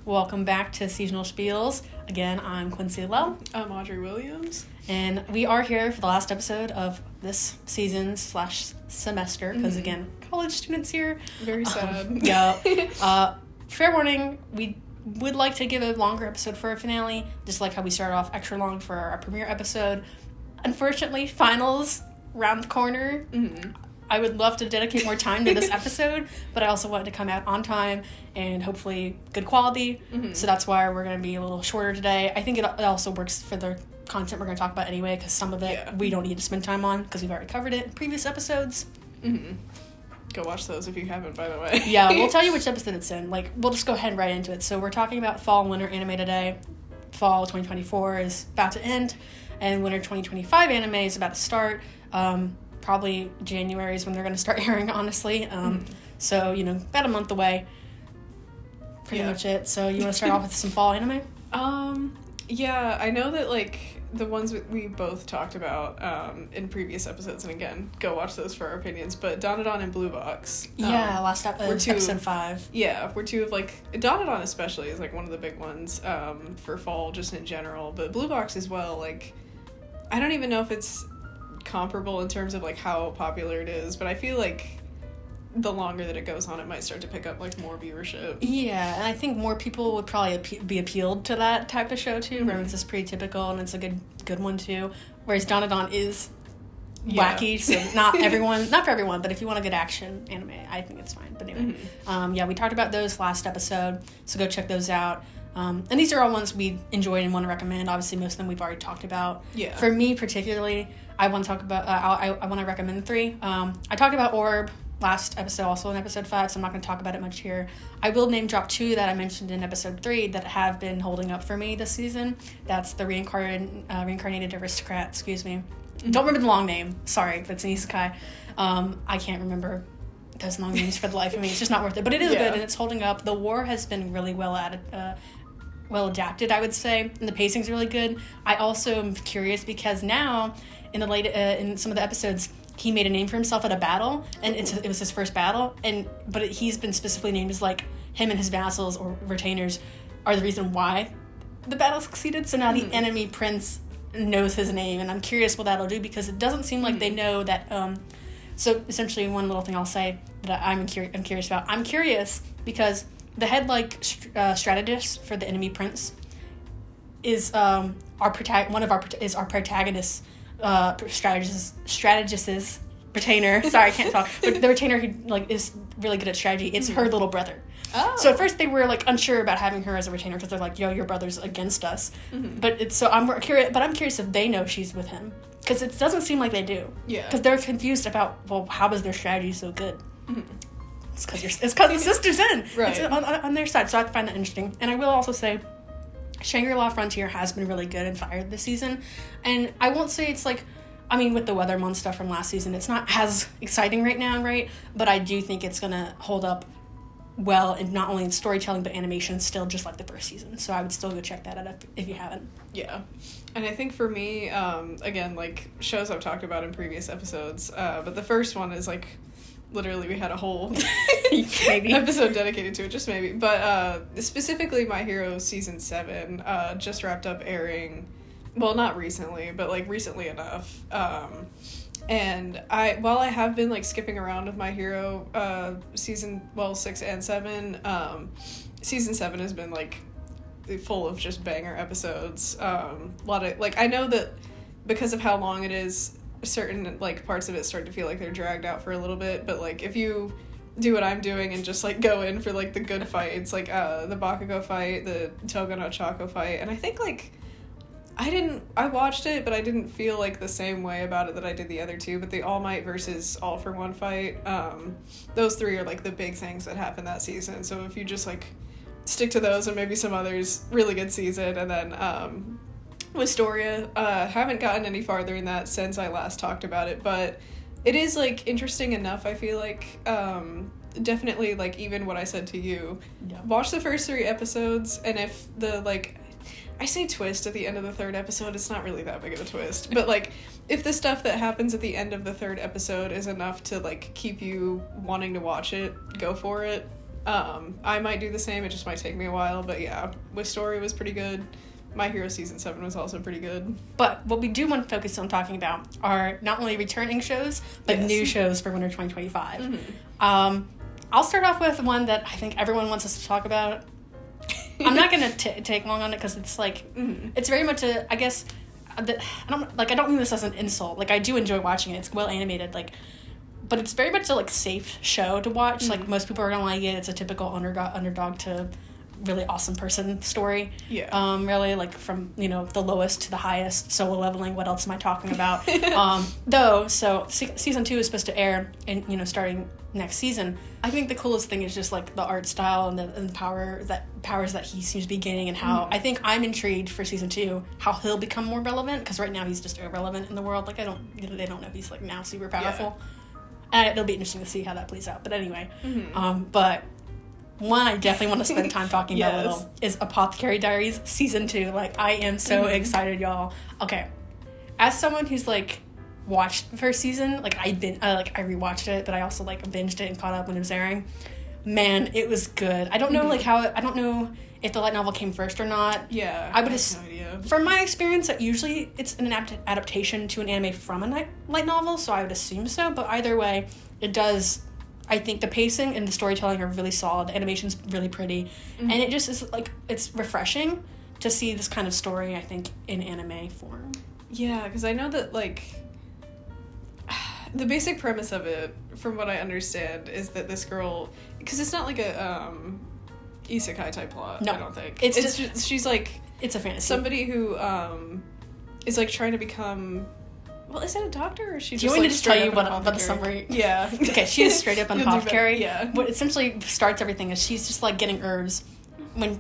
Welcome back to Seasonal Spiels. Again, I'm Quincy Lell. I'm Audrey Williams. And we are here for the last episode of this season/semester, because again, college students here. Very sad. Fair warning, we would like to give a longer episode for our finale, just like how we started off extra long for our premiere episode. Unfortunately, finals round the corner. I would love to dedicate more time to this episode, but I also wanted to come out on time and hopefully good quality. So that's why we're going to be a little shorter today. I think it also works for the content we're going to talk about anyway, because some of it we don't need to spend time on because we've already covered it in previous episodes. Go watch those if you haven't, by the way. Yeah, we'll tell you which episode it's in. We'll just go ahead right into it. So we're talking about fall and winter anime today. Fall 2024 is about to end, and winter 2025 anime is about to start. Probably January is when they're going to start airing, honestly. So, about a month away. Pretty much it. So you want to start off with some fall anime? Yeah, I know that, the ones we both talked about in previous episodes, and again, go watch those for our opinions, but Danadon and Blue Box. Last episode 5. Yeah, we're two of, Danadon especially is, one of the big ones for fall, just in general, but Blue Box as well, I don't even know if it's comparable in terms of how popular it is, but I feel like the longer that it goes on, it might start to pick up more viewership. Yeah, and I think more people would probably be appealed to that type of show too. Romance is pretty typical, and it's a good one too. Whereas Danadon is wacky, so not for everyone, but if you want a good action anime, I think it's fine. But anyway, we talked about those last episode, so go check those out. And these are all ones we enjoyed and want to recommend. Obviously, most of them we've already talked about. Yeah. For me, particularly, I want to talk about. I want to recommend 3. I talked about Orb last episode, also in episode 5, so I'm not going to talk about it much here. I will name drop 2 that I mentioned in episode 3 that have been holding up for me this season. That's the reincarnated aristocrat. Excuse me. Don't remember the long name. Sorry, but it's an isekai. I can't remember those long names for the life of me. It's just not worth it. But it is good, and it's holding up. The war has been really well adapted, I would say, and the pacing's really good. I also am curious because now in the in some of the episodes, he made a name for himself at a battle, and it was his first battle, but he's been specifically named as him and his vassals or retainers are the reason why the battle succeeded. So now the enemy prince knows his name, and I'm curious what that'll do, because it doesn't seem like they know that. So essentially, one little thing I'll say that I'm curious about. I'm curious because the head strategist for the enemy prince is our protagonist strategist's retainer. Sorry, I can't talk. But the retainer who is really good at strategy. It's her little brother. Oh. So at first they were unsure about having her as a retainer because they're yo, your brother's against us. But I'm curious if they know she's with him, because it doesn't seem like they do. Yeah. Because they're confused about how is their strategy so good. It's because the sister's in. Right. It's on their side, so I find that interesting. And I will also say, Shangri-La Frontier has been really good and fired this season. And I won't say it's with the Weathermon stuff from last season, it's not as exciting right now, right? But I do think it's going to hold up well, and not only in storytelling, but animation still just like the first season. So I would still go check that out if you haven't. Yeah. And I think for me, again, shows I've talked about in previous episodes, but the first one is literally we had a whole episode dedicated to it, just maybe. But specifically My Hero Season 7 just wrapped up airing, well, not recently, but recently enough. And while I have been skipping around with My Hero season 6 and 7, season 7 has been full of just banger episodes. A lot of I know that because of how long it is, certain parts of it start to feel like they're dragged out for a little bit, but if you do what I'm doing and just go in for the good fights, the Bakugo fight, the Toga no Chako fight, and I think I watched it, but I didn't feel the same way about it that I did the other 2, but the All Might versus All for One fight, those 3 are the big things that happened that season. So if you just stick to those and maybe some others, really good season. And then Wistoria, haven't gotten any farther in that since I last talked about it, but it is interesting enough. I feel definitely even what I said to you, watch the first 3 episodes, and if the I say twist at the end of the 3rd episode, it's not really that big of a twist, but if the stuff that happens at the end of the 3rd episode is enough to keep you wanting to watch it, go for it. I might do the same. It just might take me a while. But yeah, With Story was pretty good. My Hero Season 7 was also pretty good. But what we do want to focus on talking about are not only returning shows, but new shows for winter 2025. Mm-hmm. I'll start off with one that I think everyone wants us to talk about. I'm not going to take long on it because it's like, it's very much a, I guess, I don't mean this as an insult. Like, I do enjoy watching it. It's well animated, like, but it's very much a, like, safe show to watch. Mm-hmm. Like, most people are going to like it. It's a typical underdog to really awesome person story. Yeah. Really, like, from, you know, the lowest to the highest, solo leveling. What else am I talking about? Season 2 is supposed to air in, you know, starting next season. I think the coolest thing is just, like, the art style and the powers that he seems to be gaining, and how I think I'm intrigued for season 2 how he'll become more relevant, because right now he's just irrelevant in the world. Like, they don't know if he's, like, now super powerful. And it'll be interesting to see how that plays out. But anyway, but one I definitely want to spend time talking about a little is Apothecary Diaries season 2. Like, I am so excited, y'all. Okay, as someone who's, like, watched the first season, like, I rewatched it, but I also, like, binged it and caught up when it was airing. Man, it was good. I don't know, like, I don't know if the light novel came first or not. Yeah, I have no idea. From my experience, usually it's an adaptation to an anime from a light novel, so I would assume so, but either way, it does. I think the pacing and the storytelling are really solid. The animation's really pretty, and it just is, like, it's refreshing to see this kind of story, I think, in anime form. Yeah, because I know that, like, the basic premise of it, from what I understand, is that this girl, because it's not like a isekai type plot. No, I don't think it's just she's like, it's a fantasy. Somebody who is, like, trying to become. Well, is it a doctor, or is she? Do you want me to just tell you what the summary? Yeah. Okay, she is straight up an apothecary. Yeah. What essentially starts everything is she's just, like, getting herbs when.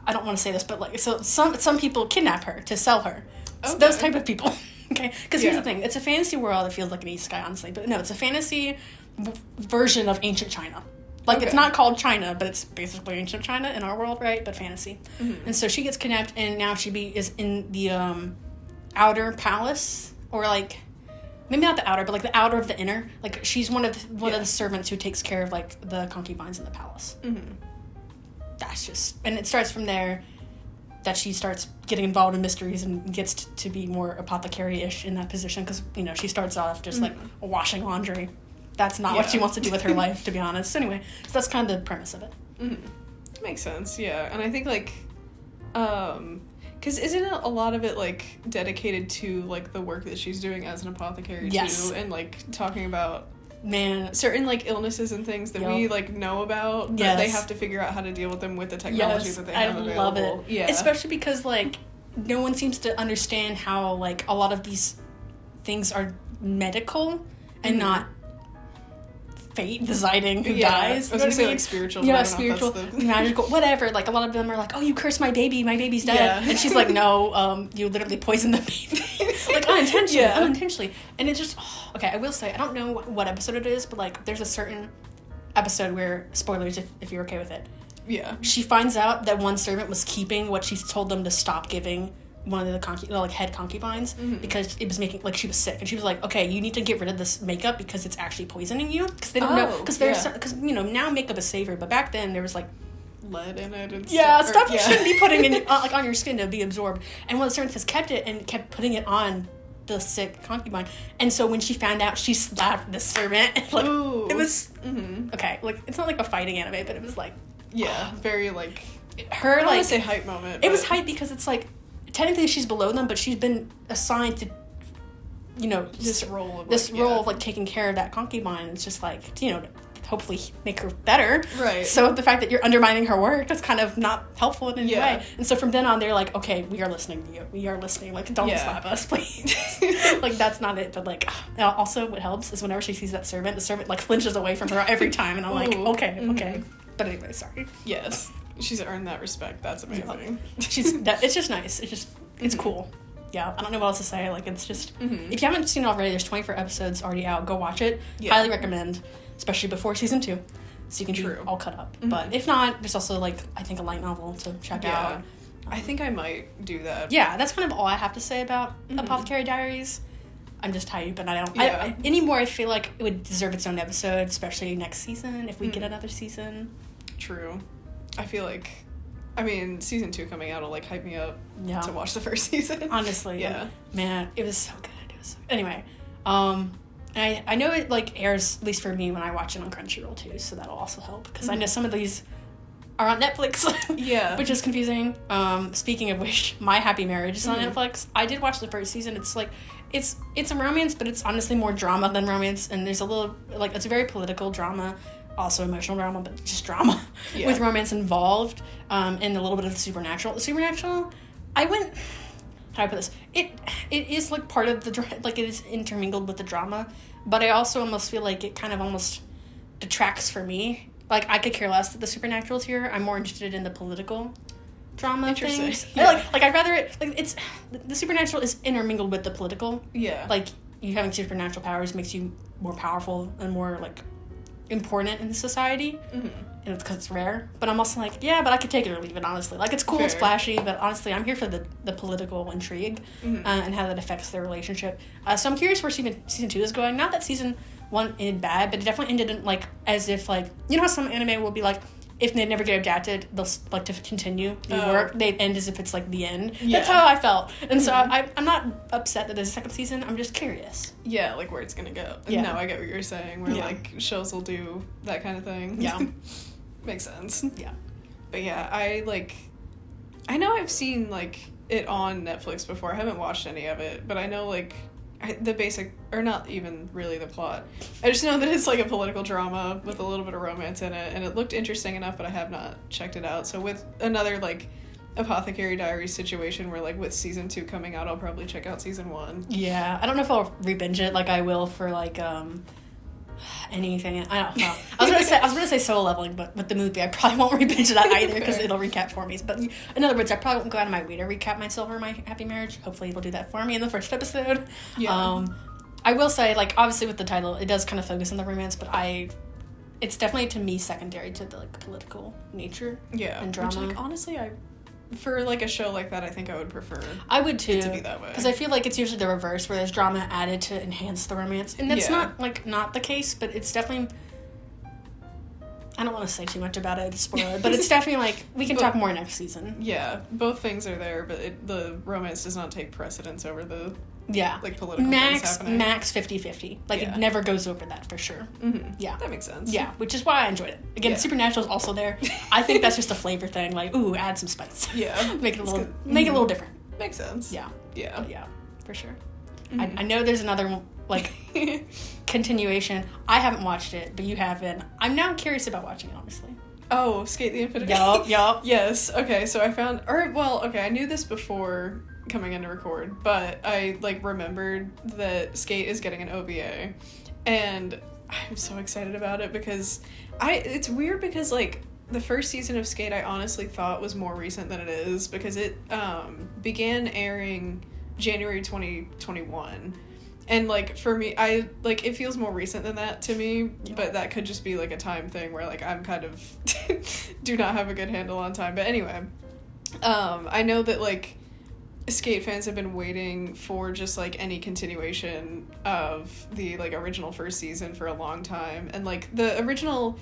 I don't want to say this, but, like, so some people kidnap her to sell her. Okay. So those type of people. Okay, because here's the thing: it's a fantasy world. It feels like an isekai, honestly, but no, it's a fantasy version of ancient China. Like, it's not called China, but it's basically ancient China in our world, right? But fantasy. And so she gets kidnapped, and now she is in the outer palace, or, like, maybe not the outer, but, like, the outer of the inner. Like, she's one of the servants who takes care of, like, the concubines in the palace. That's just, and it starts from there that she starts getting involved in mysteries and gets to be more apothecary-ish in that position, because, you know, she starts off just like washing laundry. That's not what she wants to do with her life, to be honest. So anyway, so that's kind of the premise of it. Makes sense, yeah. And I think, like, because isn't a lot of it, like, dedicated to, like, the work that she's doing as an apothecary too, and, like, talking about certain, like, illnesses and things that we, like, know about, but they have to figure out how to deal with them with the technology that they have available. I love it. Yeah. Especially because, like, no one seems to understand how, like, a lot of these things are medical and not fate deciding who dies. I was gonna say, like, spiritual. Yeah, spiritual, magical, whatever. Like, a lot of them are like, oh, you cursed my baby's dead. Yeah. And she's like, no, you literally poisoned the baby. Like, unintentionally. And it's just, okay, I will say, I don't know what episode it is, but, like, there's a certain episode where, spoilers if you're okay with it. Yeah. She finds out that one servant was keeping what she told them to stop giving one of the head concubines, because it was making, like, she was sick, and she was like, okay, you need to get rid of this makeup because it's actually poisoning you, because they don't know, because you know, now makeup is safer, but back then there was, like, lead in it and stuff you shouldn't be putting in, like, on your skin to be absorbed. And one of the servants has kept it and kept putting it on the sick concubine, and so when she found out, she slapped the servant. Like, it was okay, like, it's not like a fighting anime, but it was like, very, like, her, I don't like, want to say hype moment. It was hype because it's like, technically she's below them, but she's been assigned to, you know, this role of, like, taking care of that concubine. It's just like, you know, hopefully make her better. Right. So the fact that you're undermining her work is kind of not helpful in any way. And so from then on, they're like, okay, we are listening to you. We are listening. Like, don't slap us, please. Like, that's not it. But, like, also what helps is whenever she sees that servant, the servant, like, flinches away from her every time. And I'm like, okay. But anyway, sorry. Yes. She's earned that respect. That's amazing. It's just nice. It's cool. Yeah, I don't know what else to say. Like, it's just, if you haven't seen it already, there's 24 episodes already out. Go watch it. Highly recommend, especially before season 2, so you can be all cut up. But if not, there's also, like, I think a light novel to check out. I think I might do that. Yeah, that's kind of all I have to say about Apothecary Diaries. I'm just hype, and I don't Yeah. anymore. I feel like it would deserve its own episode, especially next season if we get another season. True. I feel like, I mean, season 2 coming out will like hype me up to watch the first season. Honestly, yeah, man, it was so good. Anyway, I know it like airs, at least for me, when I watch it on Crunchyroll too, so that'll also help because I know some of these are on Netflix. Yeah, which is confusing. Speaking of which, My Happy Marriage is on Netflix. I did watch the first season. It's like it's a romance, but it's honestly more drama than romance, and there's a little like it's a very political drama, also emotional drama, but just drama with romance involved, and a little bit of the supernatural. The supernatural, I went. How do I put this? It is like part of the like it is intermingled with the drama, but I also almost feel like it kind of almost detracts for me. Like I could care less that the supernatural's here. I'm more interested in the political drama things. Yeah. Like I'd rather it like it's the supernatural is intermingled with the political. Yeah. Like you having supernatural powers makes you more powerful and more like important in society. Mm-hmm. And it's because it's rare. But I'm also like, yeah, but I could take it or leave it, honestly. Like, it's cool, it's flashy, but honestly, I'm here for the political intrigue and how that affects their relationship. So I'm curious where season 2 is going. Not that season 1 ended bad, but it definitely ended like as if, like, you know how some anime will be like, if they never get adapted, they'll like to continue the work. They end as if it's like the end. Yeah. That's how I felt, and so I'm not upset that there's a second season. I'm just curious. Yeah, like where it's gonna go. Yeah. No, I get what you're saying. Where like shows will do that kind of thing. Yeah, makes sense. Yeah, but yeah, I know I've seen like it on Netflix before. I haven't watched any of it, but I know like. The basic, or not even really the plot. I just know that it's like a political drama with a little bit of romance in it, and it looked interesting enough, but I have not checked it out. So with another like Apothecary Diaries situation where like with season 2 coming out, I'll probably check out season 1. Yeah, I don't know if I'll re-binge it like I will for like anything. I don't know. I was gonna say Solo Leveling, but with the movie, I probably won't re-binge that either because it'll recap for me. But in other words, I probably won't go out of my way to recap myself or My Happy Marriage. Hopefully, it'll do that for me in the first episode. Yeah. I will say, like, obviously with the title, it does kind of focus on the romance, but it's definitely to me secondary to the like political nature. Yeah. And drama. Which, like, honestly, for like a show like that, I think I would prefer. I would too. It to be that way because I feel like it's usually the reverse, where there's drama added to enhance the romance, and that's not the case. But it's definitely. I don't want to say too much about it to spoil it, but it's definitely like we can talk more next season. Yeah, both things are there, but the romance does not take precedence over the like political things happening. Max 50-50. Like it never goes over that for sure. Mm-hmm. Yeah, that makes sense. Yeah, which is why I enjoyed it. Again, Supernatural is also there. I think that's just a flavor thing. Like, ooh, add some spice. Yeah, make it a little different. Makes sense. Yeah, yeah, but yeah, for sure. Mm-hmm. I know there's another like continuation. I haven't watched it, but you haven't. I'm now curious about watching it, honestly. Oh, Skate the Infinity. Yup. Yes. Okay. So I found, I knew this before coming in to record, but I like remembered that Skate is getting an OVA, and I'm so excited about it because it's weird because like the first season of Skate I honestly thought was more recent than it is because it began airing January 2021. And, like, for me, it feels more recent than that to me, but that could just be, like, a time thing where, like, I'm kind of do not have a good handle on time. But anyway, I know that, like, Skate fans have been waiting for just, like, any continuation of the, like, original first season for a long time. And, like, the original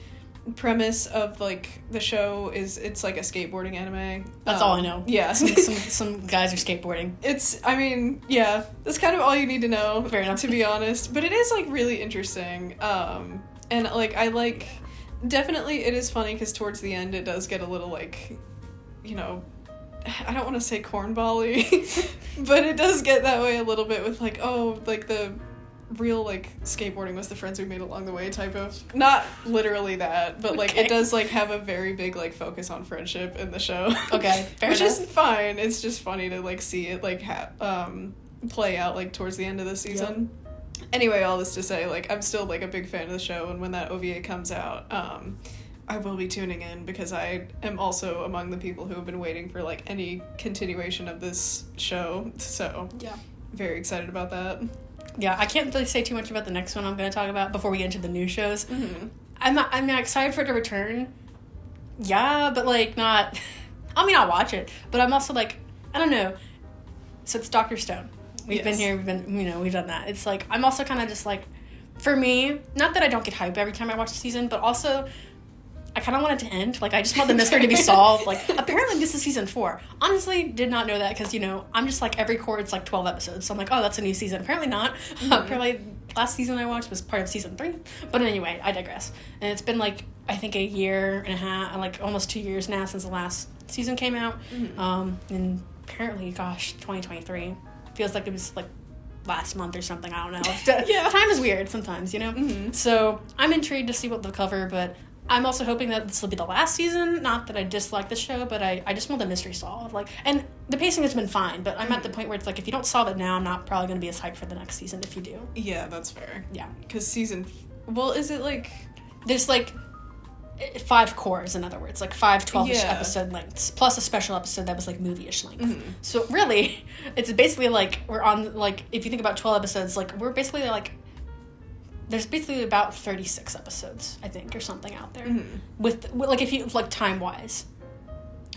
premise of like the show is it's like a skateboarding anime. That's all I know. Yeah. some guys are skateboarding. That's kind of all you need to know. Fair enough. To be honest. But it is like really interesting. And like I like definitely it is funny because towards the end it does get a little like, you know, I don't want to say cornball-y, but it does get that way a little bit with like, oh, like the real like skateboarding was the friends we made along the way type of, not literally that, but like it does like have a very big like focus on friendship in the show. Okay, fair which enough. Is fine. It's just funny to like see it like play out like towards the end of the season. Yep. Anyway, all this to say, like I'm still like a big fan of the show, and when that OVA comes out, I will be tuning in because I am also among the people who have been waiting for like any continuation of this show. So yeah, very excited about that. Yeah, I can't really say too much about the next one I'm going to talk about before we get into the new shows. Mm-hmm. I'm not excited for it to return. Yeah, but like not. I mean, I'll watch it, but I'm also like, I don't know. So it's Dr. Stone. We've been here, we've done that. It's like, I'm also kind of just like, for me, not that I don't get hype every time I watch the season, but also I kind of want it to end. Like, I just want the mystery to be solved. Like, apparently this is season 4. Honestly, did not know that because, I'm just like, every quarter it's like 12 episodes. So I'm like, oh, that's a new season. Apparently not. Apparently last season I watched was part of season 3. But anyway, I digress. And it's been like, I think a year and a half, like almost 2 years now since the last season came out. And apparently, 2023 feels like it was like last month or something. I don't know. Yeah. Time is weird sometimes, So I'm intrigued to see what they'll cover, but I'm also hoping that this will be the last season. Not that I dislike the show, but I just want the mystery solved. Like, and the pacing has been fine, but I'm at the point where it's like, if you don't solve it now, I'm not probably going to be as hyped for the next season if you do. Yeah, that's fair. Yeah. Because is it like... There's like 5 cores, in other words, like 5 12-ish episode lengths, plus a special episode that was like movie-ish length. So really, it's basically like, we're on, like, if you think about 12 episodes, like, we're basically like, there's basically about 36 episodes, I think, or something out there. With like, if you, like, time-wise.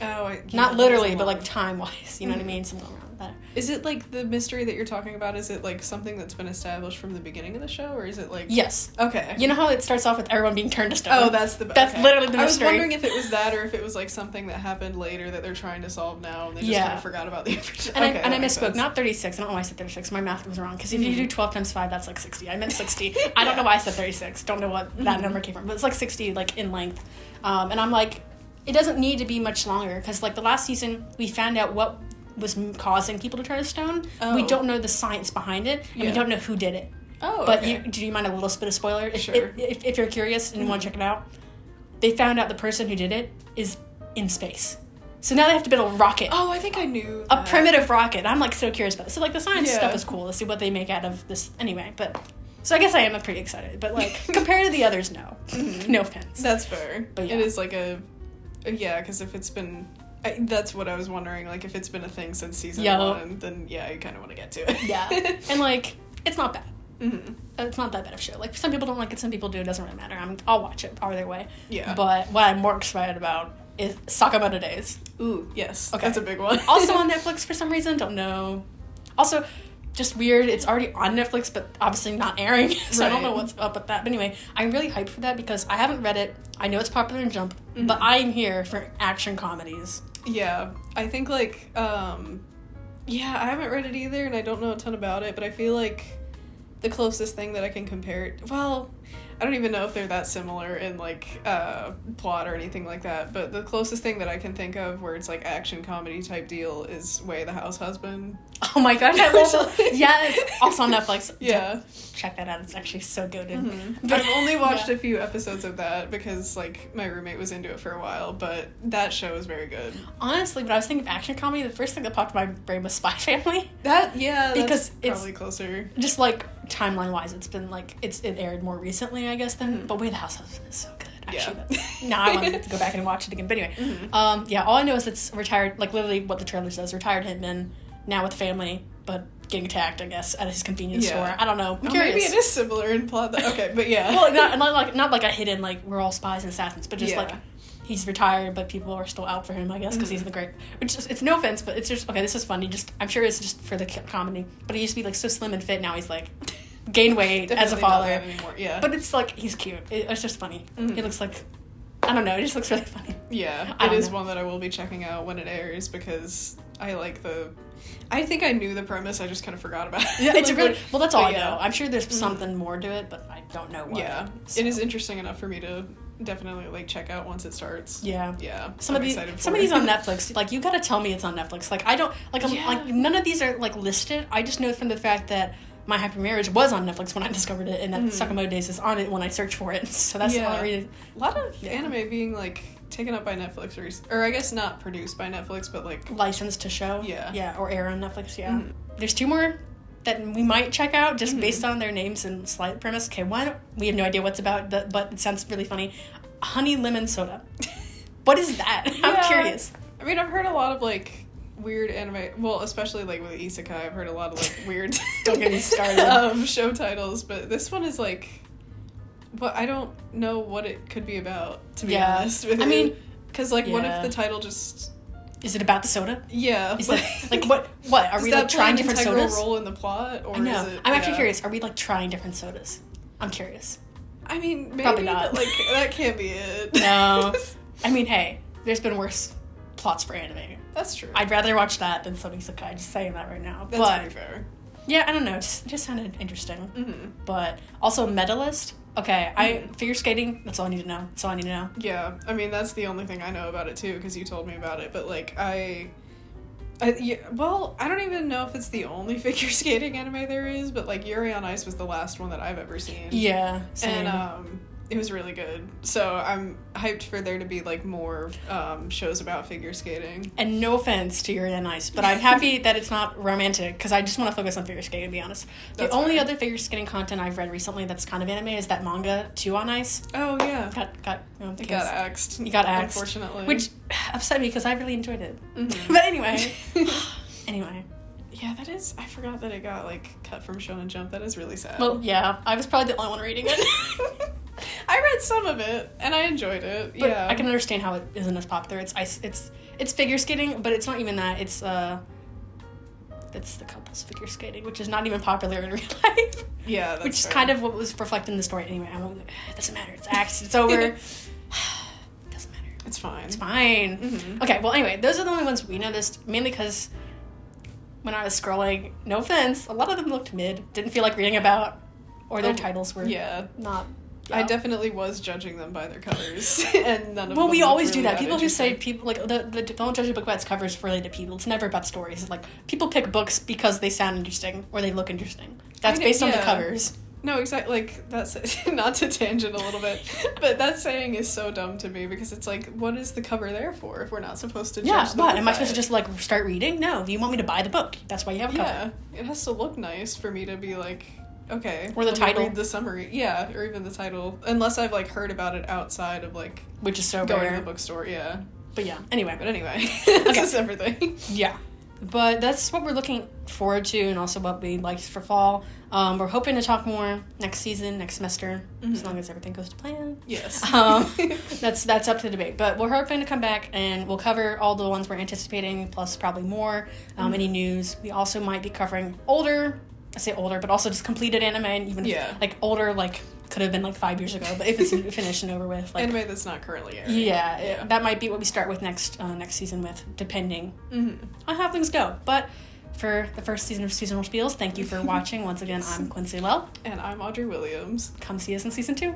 Oh, not literally, but like time-wise, you know what I mean? Something around that. Is it like the mystery that you're talking about, is it like something that's been established from the beginning of the show, or is it like... Yes. Okay. You know how it starts off with everyone being turned to stone? Oh, that's literally the mystery. I was wondering if it was that, or if it was like something that happened later that they're trying to solve now, and they just kind of forgot about the original. And I misspoke, not 36. I don't know why I said 36. My math was wrong, because if you do 12 times 5, that's like 60. I meant 60. I don't know why I said 36. Don't know what that number came from, but it's like 60, like, in length. And I'm like, it doesn't need to be much longer, because like the last season, we found out what was causing people to turn to stone. We don't know the science behind it, and we don't know who did it. But do you mind a little bit of spoiler? Sure. If you're curious and want to check it out, they found out the person who did it is in space. So now they have to build a rocket. Oh, I think I knew that. A primitive rocket. I'm like so curious about it. So like the science stuff is cool. Let's see what they make out of this anyway. But so I guess I am pretty excited. But like compared to the others, no. No offense. That's fair. But it is like because if it's been... that's what I was wondering, like, if it's been a thing since season 1, then, you kind of want to get to it. Yeah. And, like, it's not bad. It's not that bad of a show. Like, some people don't like it, some people do. It doesn't really matter. I'll watch it either way. Yeah. But what I'm more excited about is Sakamoto Days. Ooh, yes. Okay. That's a big one. Also on Netflix for some reason. Don't know. Also... just weird, it's already on Netflix, but obviously not airing, so I don't know what's up with that. But anyway, I'm really hyped for that because I haven't read it. I know it's popular in Jump, but I'm here for action comedies. Yeah, I think, like, I haven't read it either, and I don't know a ton about it, but I feel like the closest thing that I can compare it... Well, I don't even know if they're that similar in, like, plot or anything like that, but the closest thing that I can think of where it's, like, action comedy type deal is Way the House Husband. Oh my gosh, I love it. Yeah, it's also on Netflix. Yeah. Check that out. It's actually so good. I've only watched a few episodes of that because, like, my roommate was into it for a while, but that show is very good. Honestly, when I was thinking of action comedy, the first thing that popped in my brain was Spy Family. Because it's probably closer. Just, like, timeline-wise, it's been, like, it aired more recently, I guess, than... But Way the House Husband is so good. Actually, now I want to go back and watch it again. But anyway, all I know is it's retired, like, literally what the trailer says, retired hitman, now with family, but getting attacked, I guess, at his convenience store. I don't know. I'm curious. Maybe it is similar in plot. Okay, but yeah. Well, not like a hidden, like, we're all spies and assassins, but just, like, he's retired, but people are still out for him, I guess, because he's the great... Which is, it's no offense, but it's just... Okay, this is funny. I'm sure it's just for the comedy, but he used to be, like, so slim and fit, now he's, like... gain weight as a father. Yeah. But it's like, he's cute. It's just funny. He looks like, I don't know, it just looks really funny. Yeah, it is one that I will be checking out when it airs because I like I think I knew the premise, I just kind of forgot about it. Yeah, it's really, well, that's all I know. I'm sure there's something more to it, but I don't know what. Yeah, it is interesting enough for me to definitely, like, check out once it starts. Yeah. Some of these on Netflix, like, you gotta tell me it's on Netflix. Like, I don't, like, like, none of these are, like, listed. I just know from the fact that My Happy Marriage was on Netflix when I discovered it, and that Sakamoto Days is on it when I search for it. So that's all I read. A lot of anime being, like, taken up by Netflix, or I guess not produced by Netflix, but, like... licensed to show. Yeah, or air on Netflix, There's 2 more that we might check out, just based on their names and slight premise. Okay, one, we have no idea what's about, but it sounds really funny. Honey Lemon Soda. What is that? I'm curious. I mean, I've heard a lot of, like... weird anime, well, especially like with isekai, I've heard a lot of like weird don't get me started show titles, but this one is like, but I don't know what it could be about, to be honest with you. I mean, because like what if the title just Is it about the soda? Yeah. Is that, like, what? Are we, like, trying different sodas? Is that role in the plot? Or I know. Is it, I'm actually curious. Are we, like, trying different sodas? I'm curious. I mean, maybe, probably not. But, like, that can't be it. No. I mean, hey, there's been worse plots for anime. That's true. I'd rather watch that than S1E6. Just saying that right now. That's pretty fair. Yeah, I don't know. It just sounded interesting. Mm-hmm. But also Medalist. Okay, figure skating. That's all I need to know. That's all I need to know. Yeah, I mean that's the only thing I know about it too because you told me about it. But like well, I don't even know if it's the only figure skating anime there is. But like Yuri on Ice was the last one that I've ever seen. Yeah, same. And it was really good. So I'm hyped for there to be like more shows about figure skating. And no offense to Yuri on Ice, but I'm happy that it's not romantic because I just want to focus on figure skating, to be honest. The only other figure skating content I've read recently that's kind of anime is that manga 2 on Ice. Oh yeah, it got axed. You got axed, unfortunately, which upset me because I really enjoyed it. Mm-hmm. But anyway. Yeah, that is. I forgot that it got like cut from Shonen Jump. That is really sad. Well, yeah, I was probably the only one reading it. I read some of it and I enjoyed it. But yeah, I can understand how it isn't as popular. It's figure skating, but it's not even that. It's the couples figure skating, which is not even popular in real life. Yeah, that's which is fair. kind of what was reflected in the story. Anyway, it doesn't matter. It's axed. It's over. It doesn't matter. It's fine. It's fine. Mm-hmm. Okay. Well, anyway, those are the only ones we noticed, mainly because when I was scrolling, no offense, a lot of them looked mid. Didn't feel like reading about, or their titles were not. Yeah. I definitely was judging them by their covers, and none of them. Well, we always really do that. People who say interesting. people the don't judge a book by its covers for related people. It's never about stories. It's like people pick books because they sound interesting or they look interesting. That's based on the covers. No, exactly. Like that's not to tangent a little bit, but that saying is so dumb to me because it's like, what is the cover there for if we're not supposed to? Judge the what? book Am I by supposed to just like start reading? No, you want me to buy the book. That's why you have a cover. Yeah, it has to look nice for me to be like. Okay. Or the title. Read the summary. Yeah, or even the title. Unless I've, like, heard about it outside of, like... Which is so going rare. to the bookstore, yeah. But yeah, anyway. It's a separate thing. Yeah. But that's what we're looking forward to and also what we liked for fall. We're hoping to talk more next season, next semester, as long as everything goes to plan. Yes. That's up to debate. But we're hoping to come back and we'll cover all the ones we're anticipating, plus probably more. Any news. We also might be covering I say older, but also just completed anime, and even like older, like could have been like 5 years ago. But if it's finished and over with, like anime that's not currently airing. Yeah, that might be what we start with next season with, depending on how things go. But for the first season of Seasonal Spiels, thank you for watching. Once again, I'm Quincy Lell, and I'm Audrey Williams. Come see us in season 2.